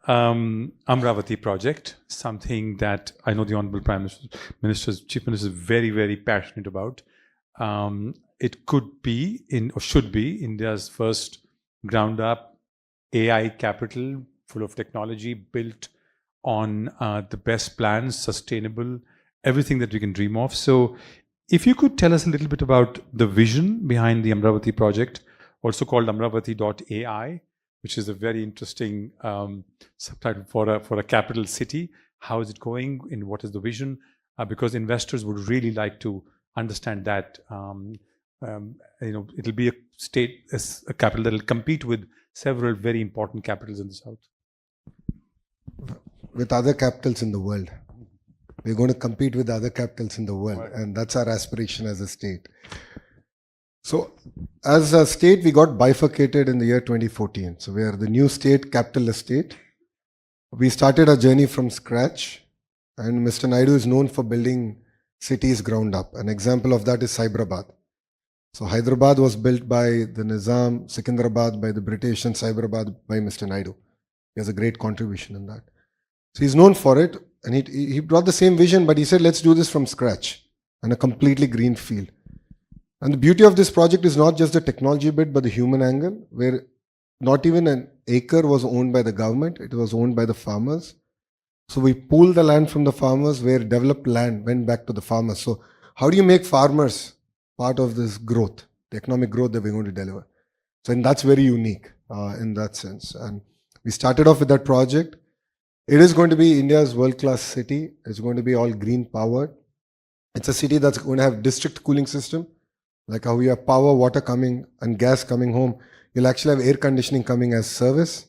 Amravati project, something that I know the Honorable Prime Minister, Chief Minister is very, very passionate about. It could be or should be India's first ground up AI capital full of technology built on the best plans, sustainable, everything that we can dream of. So if you could tell us a little bit about the vision behind the Amravati project, also called Amravati.ai, which is a very interesting subtitle for a capital city. How is it going and what is the vision? Because investors would really like to understand that. It'll be a capital that will compete with several very important capitals in the south. With other capitals in the world. We're going to compete with other capitals in the world, and that's our aspiration as a state. So, as a state, we got bifurcated in the year 2014. So, we are the new state, capitalist state. We started our journey from scratch, and Mr. Naidu is known for building cities ground up. An example of that is Hyderabad. So, Hyderabad was built by the Nizam, Secunderabad by the British, and Cyberabad by Mr. Naidu. He has a great contribution in that. So, he's known for it, and he brought the same vision, but he said, let's do this from scratch, and a completely green field. And the beauty of this project is not just the technology bit, but the human angle, where not even an acre was owned by the government, it was owned by the farmers. So we pooled the land from the farmers, where developed land went back to the farmers. So how do you make farmers part of this growth, the economic growth that we're going to deliver? So and that's very unique in that sense. And we started off with that project. It is going to be India's world-class city. It's going to be all green powered. It's a city that's going to have district cooling system. Like how you have power, water coming and gas coming home, you'll actually have air conditioning coming as service.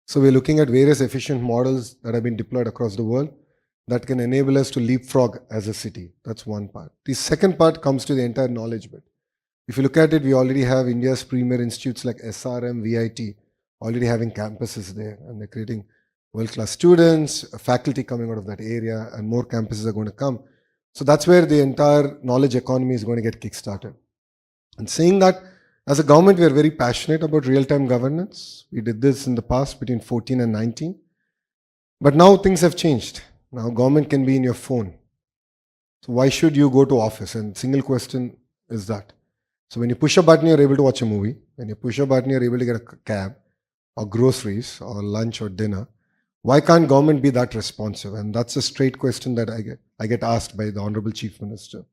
So we're looking at various efficient models that have been deployed across the world that can enable us to leapfrog as a city. That's one part. The second part comes to the entire knowledge bit. If you look at it, we already have India's premier institutes like SRM, VIT, already having campuses there, and they're creating world-class students, faculty coming out of that area, and more campuses are going to come. So that's where the entire knowledge economy is going to get kickstarted. And saying that, as a government, we are very passionate about real-time governance. We did this in the past between 14 and 19. But now things have changed. Now government can be in your phone. So why should you go to office? And single question is that. So when you push a button, you're able to watch a movie. When you push a button, you're able to get a cab or groceries or lunch or dinner. Why can't government be that responsive? And that's a straight question that I get asked by the Honorable Chief Minister.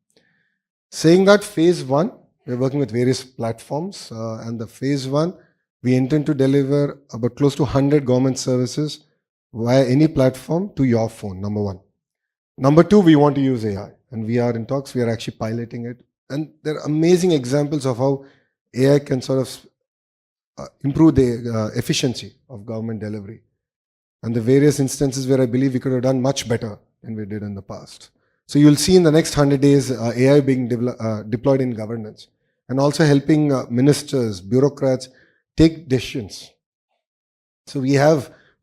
Saying that, phase one, we're working with various platforms, and the phase one, we intend to deliver about close to 100 government services via any platform to your phone, number one. Number two, we want to use AI, and we are in talks, we are actually piloting it. And there are amazing examples of how AI can sort of improve the efficiency of government delivery. And the various instances where I believe we could have done much better than we did in the past. So you'll see in the next 100 days, AI being deployed in governance, and also helping ministers, bureaucrats take decisions. So we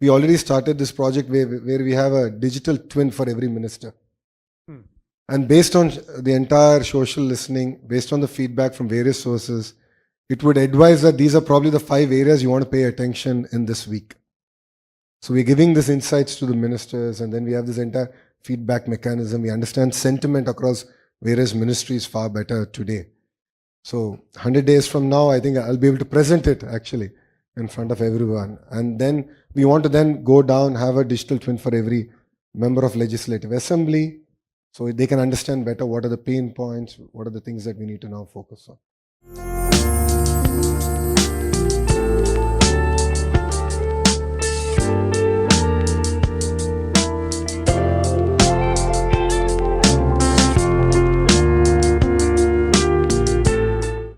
already started this project where we have a digital twin for every minister. And based on the entire social listening, based on the feedback from various sources, it would advise that these are probably the 5 areas you want to pay attention in this week. So we're giving these insights to the ministers, and then we have this entire feedback mechanism. We understand sentiment across various ministries far better today. So 100 days from now, I think I'll be able to present it actually in front of everyone. And then we want to then go down, have a digital twin for every member of Legislative Assembly, so they can understand better what are the pain points, what are the things that we need to now focus on.